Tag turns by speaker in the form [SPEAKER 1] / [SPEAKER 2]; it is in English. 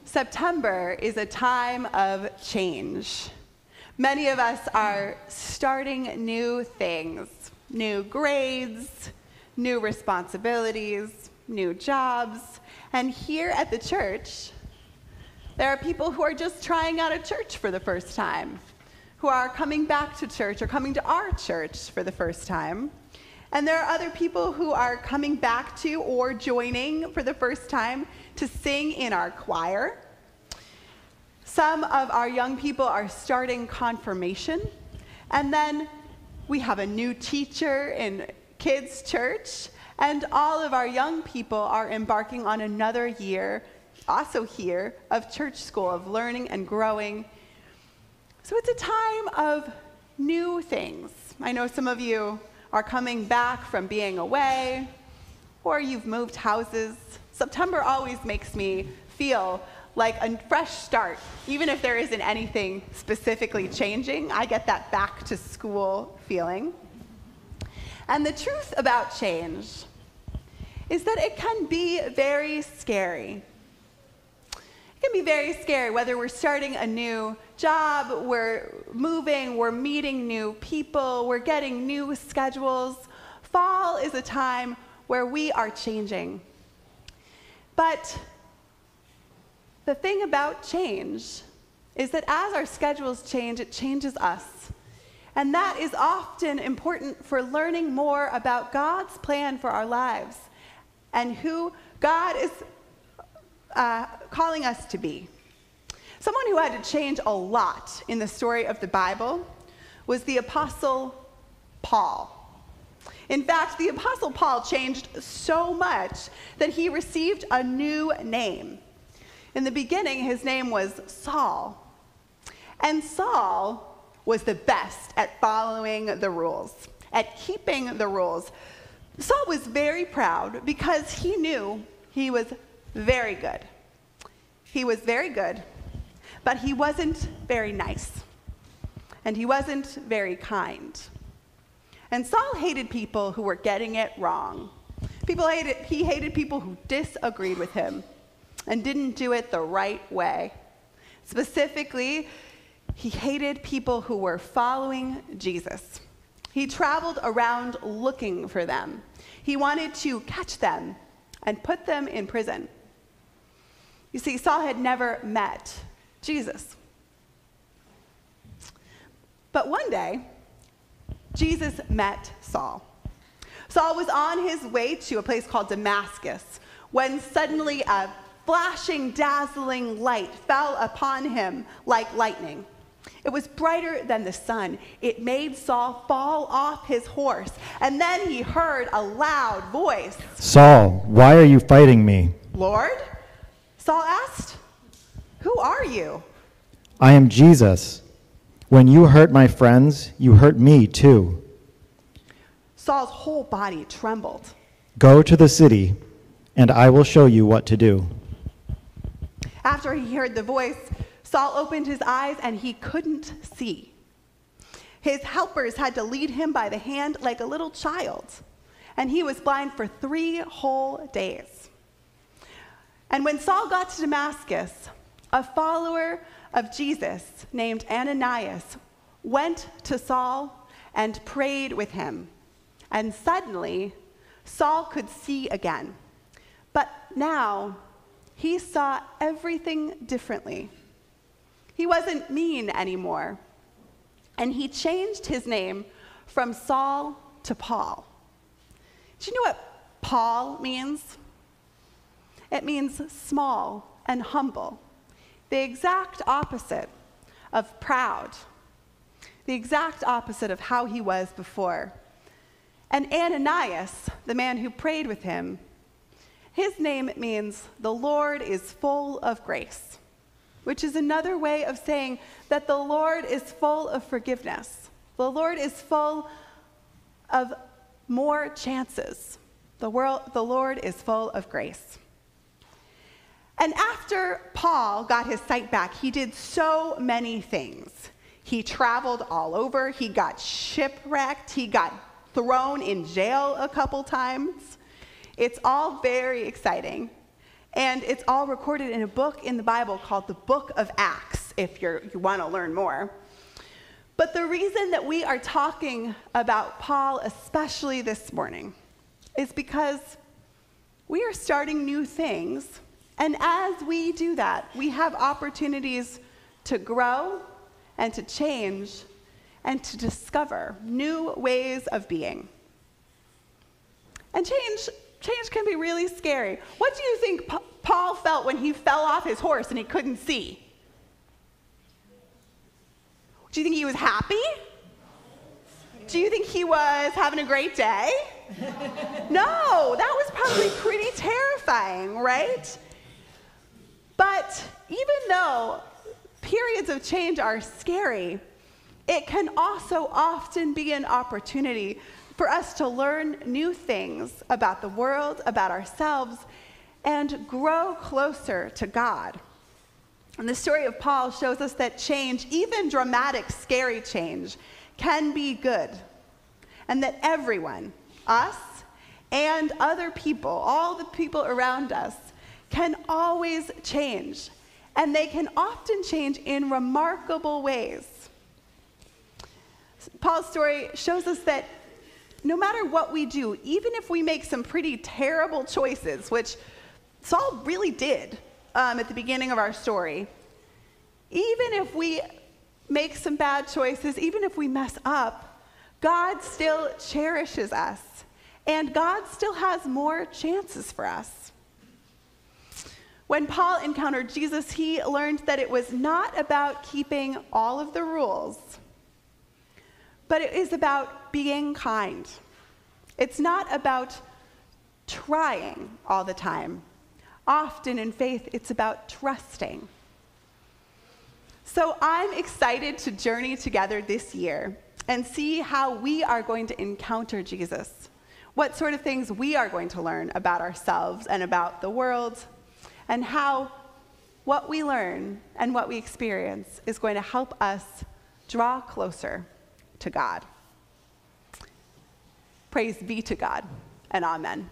[SPEAKER 1] September is a time of change. Many of us are starting new things, new grades, new responsibilities, new jobs. And here at the church, there are people who are just trying out a church for the first time, who are coming back to church or coming to our church for the first time. And there are other people who are coming back to or joining for the first time to sing in our choir. Some of our young people are starting confirmation. And then we have a new teacher in kids' church. And all of our young people are embarking on another year, also here, of church school, of learning and growing. So it's a time of new things. I know some of you are coming back from being away, or you've moved houses. September always makes me feel like a fresh start. Even if there isn't anything specifically changing, I get that back to school feeling. And the truth about change is that it can be very scary. It can be very scary whether we're starting a new job, we're moving, we're meeting new people, we're getting new schedules. Fall is a time where we are changing. But the thing about change is that as our schedules change, it changes us. And that is often important for learning more about God's plan for our lives and who God is calling us to be. Someone who had to change a lot in the story of the Bible was the Apostle Paul. In fact, the Apostle Paul changed so much that he received a new name. In the beginning, his name was Saul. And Saul was the best at following the rules, at keeping the rules. Saul was very proud because he knew he was very good. He was very good, but he wasn't very nice. And he wasn't very kind. And Saul hated people who were getting it wrong. He hated people who disagreed with him and didn't do it the right way. Specifically, he hated people who were following Jesus. He traveled around looking for them. He wanted to catch them and put them in prison. You see, Saul had never met Jesus. But one day, Jesus met Saul. Saul was on his way to a place called Damascus when suddenly a flashing, dazzling light fell upon him like lightning. It was brighter than the sun. It made Saul fall off his horse, and then he heard a loud voice.
[SPEAKER 2] "Saul, why are you fighting me?"
[SPEAKER 1] "Lord?" Saul asked. "Who are you?"
[SPEAKER 2] "I am Jesus. When you hurt my friends, you hurt me too."
[SPEAKER 1] Saul's whole body trembled.
[SPEAKER 2] "Go to the city, and I will show you what to do."
[SPEAKER 1] After he heard the voice, Saul opened his eyes and he couldn't see. His helpers had to lead him by the hand like a little child, and he was blind for 3 whole days. And when Saul got to Damascus, a follower of Jesus named Ananias went to Saul and prayed with him. And suddenly, Saul could see again. But now, he saw everything differently. He wasn't mean anymore. And he changed his name from Saul to Paul. Do you know what Paul means? It means small and humble. The exact opposite of proud. The exact opposite of how he was before. And Ananias, the man who prayed with him, his name means the Lord is full of grace, which is another way of saying that the Lord is full of forgiveness. The Lord is full of more chances. The Lord is full of grace. And after Paul got his sight back, he did so many things. He traveled all over. He got shipwrecked. He got thrown in jail a couple times. It's all very exciting. And it's all recorded in a book in the Bible called the Book of Acts, if you want to learn more. But the reason that we are talking about Paul, especially this morning, is because we are starting new things. And as we do that, we have opportunities to grow and to change and to discover new ways of being. And change can be really scary. What do you think Paul felt when he fell off his horse and he couldn't see? Do you think he was happy? Do you think he was having a great day? No, that was probably pretty terrifying, right? But even though periods of change are scary, it can also often be an opportunity for us to learn new things about the world, about ourselves, and grow closer to God. And the story of Paul shows us that change, even dramatic, scary change, can be good. And that everyone, us and other people, all the people around us, can always change. And they can often change in remarkable ways. Paul's story shows us that no matter what we do, even if we make some pretty terrible choices, which Saul really did at the beginning of our story, even if we make some bad choices, even if we mess up, God still cherishes us, and God still has more chances for us. When Paul encountered Jesus, he learned that it was not about keeping all of the rules, but it is about being kind. It's not about trying all the time. Often in faith, it's about trusting. So I'm excited to journey together this year and see how we are going to encounter Jesus, what sort of things we are going to learn about ourselves and about the world, and how what we learn and what we experience is going to help us draw closer to God. Praise be to God, and amen.